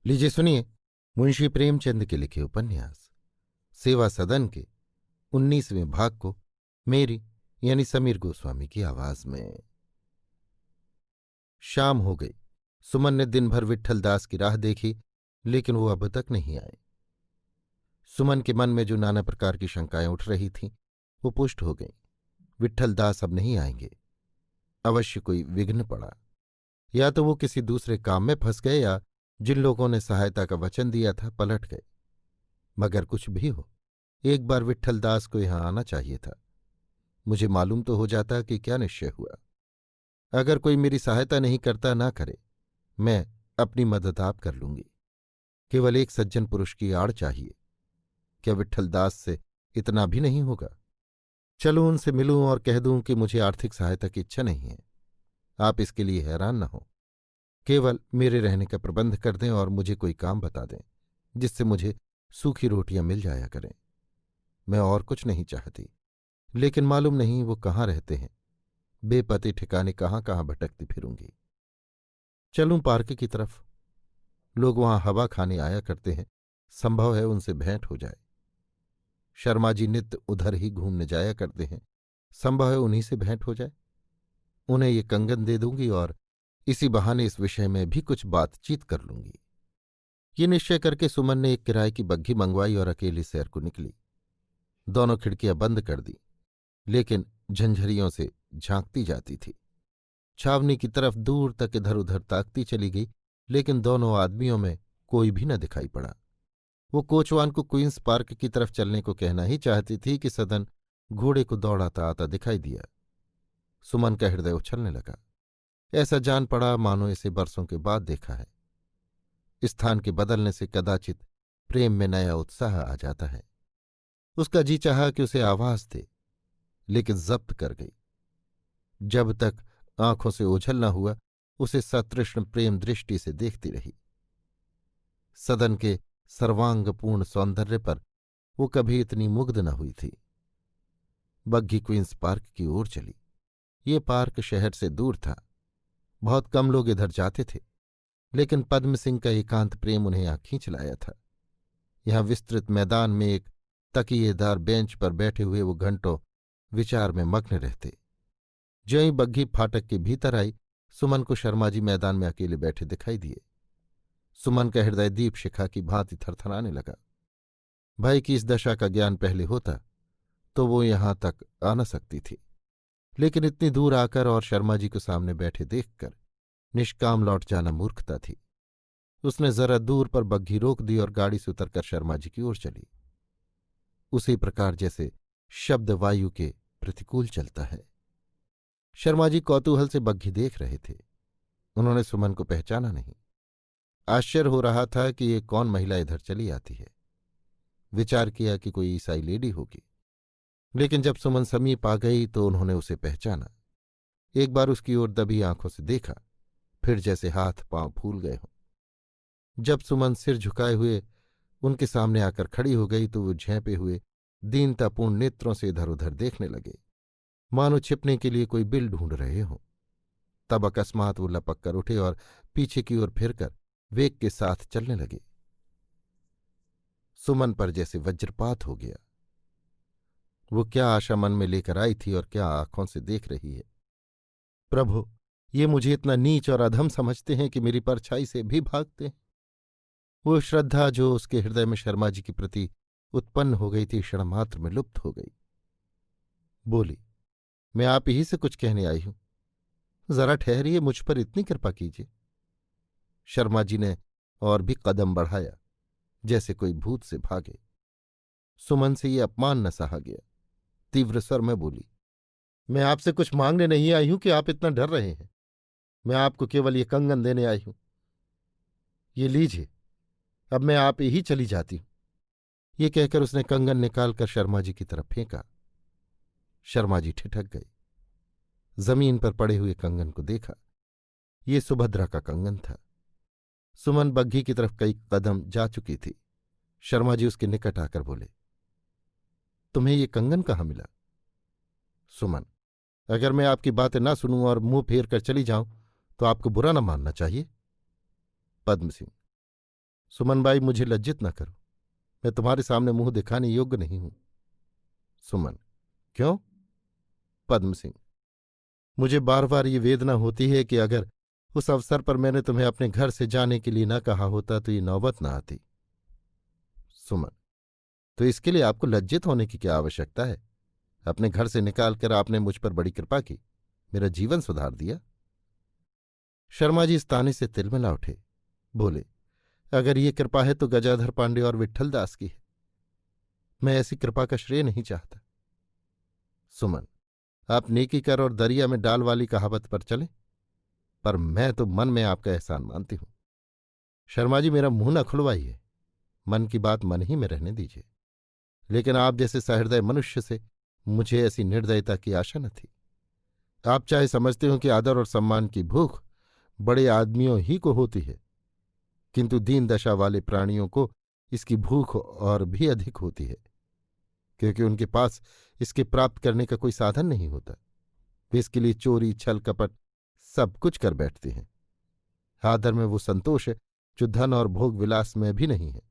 लीजिए सुनिए मुंशी प्रेमचंद के लिखे उपन्यास सेवा सदन के 19वें भाग को मेरी यानी समीर गोस्वामी की आवाज में। शाम हो गई। सुमन ने दिन भर विट्ठल दास की राह देखी, लेकिन वो अब तक नहीं आए। सुमन के मन में जो नाना प्रकार की शंकाएं उठ रही थीं वो पुष्ट हो गईं। विट्ठल दास अब नहीं आएंगे। अवश्य कोई विघ्न पड़ा, या तो वो किसी दूसरे काम में फंस गए या जिन लोगों ने सहायता का वचन दिया था पलट गए। मगर कुछ भी हो, एक बार विट्ठल दास को यहां आना चाहिए था। मुझे मालूम तो हो जाता कि क्या निश्चय हुआ। अगर कोई मेरी सहायता नहीं करता ना करे, मैं अपनी मदद आप कर लूंगी। केवल एक सज्जन पुरुष की आड़ चाहिए। क्या विट्ठल दास से इतना भी नहीं होगा? चलूं उनसे मिलूं और कह दूं कि मुझे आर्थिक सहायता की इच्छा नहीं है। आप इसके लिए हैरान न हो। केवल मेरे रहने का प्रबंध कर दें और मुझे कोई काम बता दें जिससे मुझे सूखी रोटियां मिल जाया करें। मैं और कुछ नहीं चाहती, लेकिन मालूम नहीं वो कहाँ रहते हैं। बेपते ठिकाने कहाँ कहाँ भटकती फिरूंगी। चलूं पार्क की तरफ। लोग वहां हवा खाने आया करते हैं, संभव है उनसे भेंट हो जाए। शर्मा जी नित्य उधर ही घूमने जाया करते हैं, संभव है उन्हीं से भेंट हो जाए। उन्हें ये कंगन दे दूंगी और इसी बहाने इस विषय में भी कुछ बातचीत कर लूंगी। ये निश्चय करके सुमन ने एक किराए की बग्घी मंगवाई और अकेली सैर को निकली। दोनों खिड़कियां बंद कर दी, लेकिन झंझरियों से झांकती जाती थी। छावनी की तरफ दूर तक इधर उधर ताकती चली गई, लेकिन दोनों आदमियों में कोई भी न दिखाई पड़ा। वो कोचवान को क्वींस पार्क की तरफ चलने को कहना ही चाहती थी कि सदन घोड़े को दौड़ाता आता दिखाई दिया। सुमन का हृदय उछलने लगा। ऐसा जान पड़ा मानो इसे बरसों के बाद देखा है। स्थान के बदलने से कदाचित प्रेम में नया उत्साह आ जाता है। उसका जी चाहा कि उसे आवाज दे, लेकिन जब्त कर गई। जब तक आंखों से ओझल न हुआ, उसे सतृष्ण प्रेम दृष्टि से देखती रही। सदन के सर्वांगपूर्ण सौंदर्य पर वो कभी इतनी मुग्ध न हुई थी। बग्घी क्वींस पार्क की ओर चली। ये पार्क शहर से दूर था। बहुत कम लोग इधर जाते थे, लेकिन पद्म सिंह का एकांत प्रेम उन्हें यहां खींच लाया था। यहां विस्तृत मैदान में एक तकिएदार बेंच पर बैठे हुए वो घंटों विचार में मग्न रहते। ज्यों ही बग्घी फाटक के भीतर आई, सुमन को शर्मा जी मैदान में अकेले बैठे दिखाई दिए। सुमन का हृदय दीप शिखा की भांति थरथराने लगा। भय की इस दशा का ज्ञान पहले होता तो वो यहां तक आ न सकती थी, लेकिन इतनी दूर आकर और शर्मा जी को सामने बैठे देखकर निष्काम लौट जाना मूर्खता थी। उसने जरा दूर पर बग्घी रोक दी और गाड़ी से उतरकर शर्मा जी की ओर चली, उसी प्रकार जैसे शब्द वायु के प्रतिकूल चलता है। शर्मा जी कौतूहल से बग्घी देख रहे थे। उन्होंने सुमन को पहचाना नहीं। आश्चर्य हो रहा था कि ये कौन महिला इधर चली आती है। विचार किया कि कोई ईसाई लेडी होगी, लेकिन जब सुमन समीप आ गई तो उन्होंने उसे पहचाना। एक बार उसकी ओर दबी आंखों से देखा, फिर जैसे हाथ पांव फूल गए हों। जब सुमन सिर झुकाए हुए उनके सामने आकर खड़ी हो गई तो वो झेंपे हुए दीनतापूर्ण नेत्रों से इधर उधर देखने लगे, मानो छिपने के लिए कोई बिल ढूंढ रहे हों। तब अकस्मात वो लपक कर उठे और पीछे की ओर फिरकर वेग के साथ चलने लगे। सुमन पर जैसे वज्रपात हो गया। वो क्या आशा मन में लेकर आई थी और क्या आंखों से देख रही है। प्रभु, ये मुझे इतना नीच और अधम समझते हैं कि मेरी परछाई से भी भागते हैं। वो श्रद्धा जो उसके हृदय में शर्मा जी के प्रति उत्पन्न हो गई थी क्षण मात्र में लुप्त हो गई। बोली, मैं आप ही से कुछ कहने आई हूं, जरा ठहरिए, मुझ पर इतनी कृपा कीजिए। शर्मा जी ने और भी कदम बढ़ाया, जैसे कोई भूत से भागे। सुमन से ये अपमान न सहा गया। तीव्र स्वर में बोली, मैं आपसे कुछ मांगने नहीं आई हूं कि आप इतना डर रहे हैं। मैं आपको केवल ये कंगन देने आई हूं। ये लीजिए, अब मैं आप ही चली जाती हूं। ये कहकर उसने कंगन निकालकर शर्मा जी की तरफ फेंका। शर्मा जी ठिठक गए। जमीन पर पड़े हुए कंगन को देखा। ये सुभद्रा का कंगन था। सुमन बग्घी की तरफ कई कदम जा चुकी थी। शर्मा जी उसके निकट आकर बोले, तुम्हें ये कंगन कहाँ मिला? सुमन, अगर मैं आपकी बातें ना सुनूं और मुंह फेर कर चली जाऊं तो आपको बुरा न मानना चाहिए। पद्म सिंह, सुमनबाई, मुझे लज्जित न करो। मैं तुम्हारे सामने मुंह दिखाने योग्य नहीं हूं। सुमन, क्यों? पद्म सिंह, मुझे बार बार ये वेदना होती है कि अगर उस अवसर पर मैंने तुम्हें अपने घर से जाने के लिए न कहा होता तो ये नौबत न आती। सुमन, तो इसके लिए आपको लज्जित होने की क्या आवश्यकता है? अपने घर से निकालकर आपने मुझ पर बड़ी कृपा की, मेरा जीवन सुधार दिया। शर्मा जी इस ताने से तिलमिला उठे, बोले, अगर ये कृपा है तो गजाधर पांडे और विट्ठल दास की है। मैं ऐसी कृपा का श्रेय नहीं चाहता। सुमन, आप नेकी कर और दरिया में डाल वाली कहावत पर चले, पर मैं तो मन में आपका एहसान मानती हूं। शर्मा जी, मेरा मुंह न खुलवाइए, मन की बात मन ही में रहने दीजिए। लेकिन आप जैसे सहृदय मनुष्य से मुझे ऐसी निर्दयता की आशा न थी। आप चाहे समझते हो कि आदर और सम्मान की भूख बड़े आदमियों ही को होती है, किंतु दीन दशा वाले प्राणियों को इसकी भूख और भी अधिक होती है, क्योंकि उनके पास इसके प्राप्त करने का कोई साधन नहीं होता। वे इसके लिए चोरी, छल, कपट सब कुछ कर बैठते हैं। आदर में वो संतोष है जो धन और भोग विलास में भी नहीं है।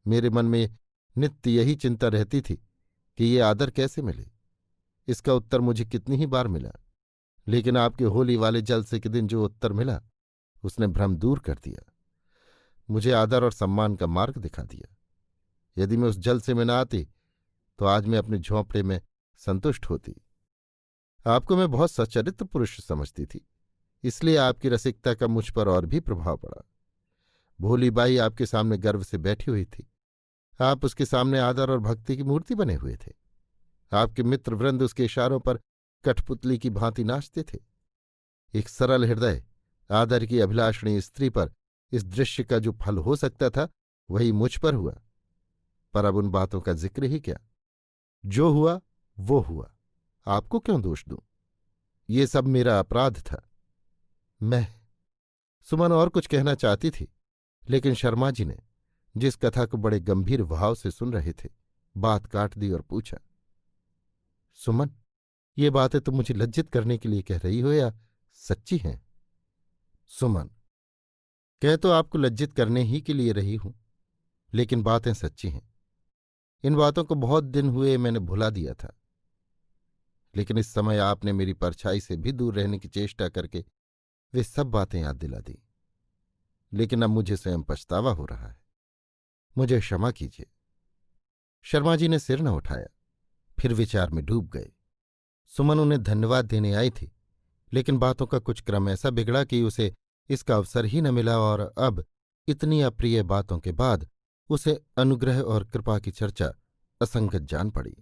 मेरे मन में नित्य यही चिंता रहती थी कि ये आदर कैसे मिले। इसका उत्तर मुझे कितनी ही बार मिला, लेकिन आपके होली वाले जलसे के दिन जो उत्तर मिला उसने भ्रम दूर कर दिया, मुझे आदर और सम्मान का मार्ग दिखा दिया। यदि मैं उस जलसे में न आती तो आज मैं अपने झोंपड़े में संतुष्ट होती। आपको मैं बहुत सच्चरित्र पुरुष समझती थी, इसलिए आपकी रसिकता का मुझ पर और भी प्रभाव पड़ा। भोलीबाई आपके सामने गर्व से बैठी हुई थी, आप उसके सामने आदर और भक्ति की मूर्ति बने हुए थे। आपके मित्र वृंद उसके इशारों पर कठपुतली की भांति नाचते थे। एक सरल हृदय, आदर की अभिलाषणी स्त्री पर इस दृश्य का जो फल हो सकता था वही मुझ पर हुआ। पर अब उन बातों का जिक्र ही क्या, जो हुआ वो हुआ, आपको क्यों दोष दूं? ये सब मेरा अपराध था। मैं सुमन और कुछ कहना चाहती थी, लेकिन शर्मा जी ने, जिस कथा को बड़े गंभीर भाव से सुन रहे थे, बात काट दी और पूछा, सुमन, ये बातें तुम मुझे लज्जित करने के लिए कह रही हो या सच्ची हैं? सुमन, कह तो आपको लज्जित करने ही के लिए रही हूं, लेकिन बातें सच्ची हैं। इन बातों को बहुत दिन हुए मैंने भुला दिया था, लेकिन इस समय आपने मेरी परछाई से भी दूर रहने की चेष्टा करके वे सब बातें याद दिला दी। लेकिन अब मुझे स्वयं पछतावा हो रहा है, मुझे क्षमा कीजिए। शर्मा जी ने सिर न उठाया, फिर विचार में डूब गए। सुमन उन्हें धन्यवाद देने आई थी, लेकिन बातों का कुछ क्रम ऐसा बिगड़ा कि उसे इसका अवसर ही न मिला, और अब इतनी अप्रिय बातों के बाद उसे अनुग्रह और कृपा की चर्चा असंगत जान पड़ी।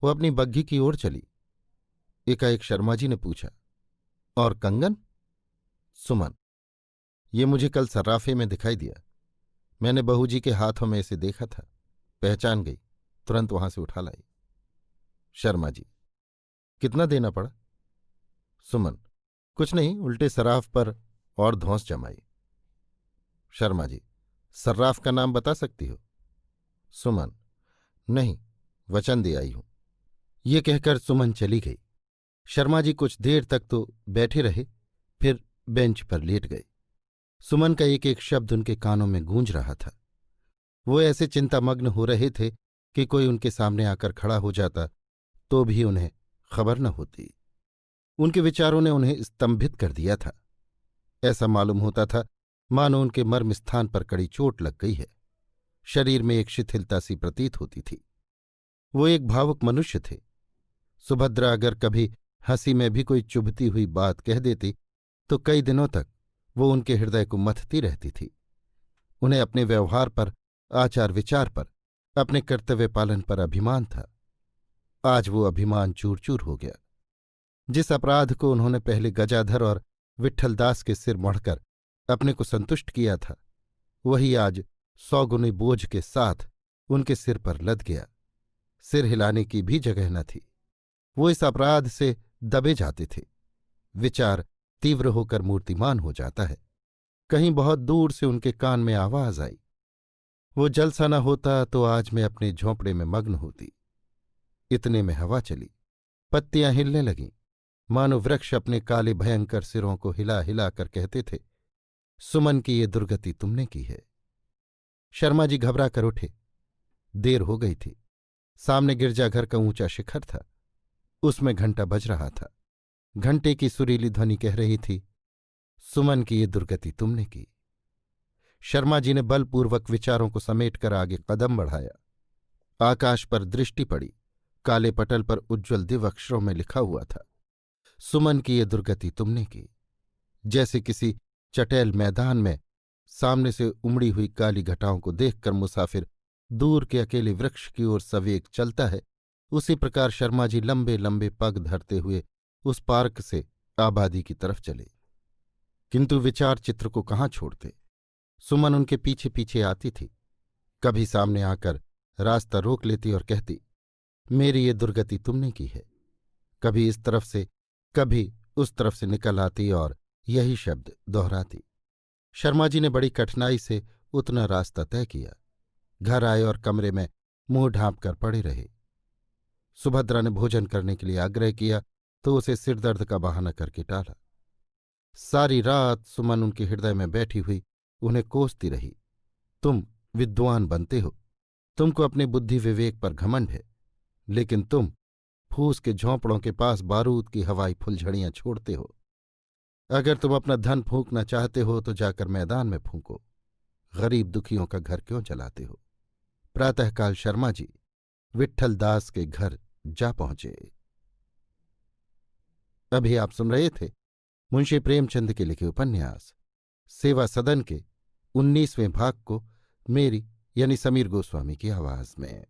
वो अपनी बग्घी की ओर चली। एकाएक शर्मा जी ने पूछा, और कंगन? सुमन, ये मुझे कल सर्राफे में दिखाई दिया। मैंने बहू जी के हाथों में इसे देखा था, पहचान गई, तुरंत वहां से उठा लाई। शर्मा जी, कितना देना पड़ा? सुमन, कुछ नहीं, उल्टे सराफ पर और धौंस जमाई। शर्मा जी, सर्राफ का नाम बता सकती हो? सुमन, नहीं, वचन दे आई हूं। ये कहकर सुमन चली गई। शर्मा जी कुछ देर तक तो बैठे रहे, फिर बेंच पर लेट गए। सुमन का एक एक शब्द उनके कानों में गूंज रहा था। वो ऐसे चिंतामग्न हो रहे थे कि कोई उनके सामने आकर खड़ा हो जाता तो भी उन्हें खबर न होती। उनके विचारों ने उन्हें स्तंभित कर दिया था। ऐसा मालूम होता था मानो उनके मर्म स्थान पर कड़ी चोट लग गई है। शरीर में एक शिथिलता सी प्रतीत होती थी। वो एक भावुक मनुष्य थे। सुभद्रा अगर कभी हंसी में भी कोई चुभती हुई बात कह देती तो कई दिनों तक वो उनके हृदय को मथती रहती थी। उन्हें अपने व्यवहार पर, आचार विचार पर, अपने कर्तव्य पालन पर अभिमान था। आज वो अभिमान चूर चूर हो गया। जिस अपराध को उन्होंने पहले गजाधर और विट्ठलदास के सिर मढ़कर अपने को संतुष्ट किया था, वही आज 100 गुने बोझ के साथ उनके सिर पर लद गया। सिर हिलाने की भी जगह न थी। वो इस अपराध से दबे जाते थे। विचार तीव्र होकर मूर्तिमान हो जाता है। कहीं बहुत दूर से उनके कान में आवाज आई, वो जलसा न होता तो आज मैं अपने झोंपड़े में मग्न होती। इतने में हवा चली, पत्तियां हिलने लगीं, मानो वृक्ष अपने काले भयंकर सिरों को हिला हिला कर कहते थे, सुमन की ये दुर्गति तुमने की है। शर्मा जी घबरा कर उठे। देर हो गई थी। सामने गिरजाघर का ऊंचा शिखर था। उसमें घंटा बज रहा था। घंटे की सुरीली ध्वनि कह रही थी, सुमन की ये दुर्गति तुमने की। शर्मा जी ने बलपूर्वक विचारों को समेटकर आगे कदम बढ़ाया। आकाश पर दृष्टि पड़ी। काले पटल पर उज्ज्वल दिव्य अक्षरों में लिखा हुआ था, सुमन की ये दुर्गति तुमने की। जैसे किसी चटेल मैदान में सामने से उमड़ी हुई काली घटाओं को देखकर मुसाफिर दूर के अकेले वृक्ष की ओर सवेग चलता है, उसी प्रकार शर्मा जी लंबे लंबे पग धरते हुए उस पार्क से आबादी की तरफ चले। किंतु विचार चित्र को कहाँ छोड़ते। सुमन उनके पीछे पीछे आती थी। कभी सामने आकर रास्ता रोक लेती और कहती, मेरी ये दुर्गति तुमने की है। कभी इस तरफ से कभी उस तरफ से निकल आती और यही शब्द दोहराती। शर्मा जी ने बड़ी कठिनाई से उतना रास्ता तय किया। घर आए और कमरे में मुंह ढांप कर पड़े रहे। सुभद्रा ने भोजन करने के लिए आग्रह किया तो उसे सिरदर्द का बहाना करके टाला। सारी रात सुमन उनके हृदय में बैठी हुई उन्हें कोसती रही। तुम विद्वान बनते हो, तुमको अपने बुद्धि विवेक पर घमंड है, लेकिन तुम फूस के झोंपड़ों के पास बारूद की हवाई फुलझड़ियां छोड़ते हो। अगर तुम अपना धन फूंकना चाहते हो तो जाकर मैदान में फूंको। गरीब दुखियों का घर क्यों जलाते हो। प्रातःकाल शर्मा जी विट्ठल दास के घर जा पहुंचे। अभी आप सुन रहे थे मुंशी प्रेमचंद के लिखे उपन्यास सेवा सदन के 19वें भाग को मेरी यानी समीर गोस्वामी की आवाज में।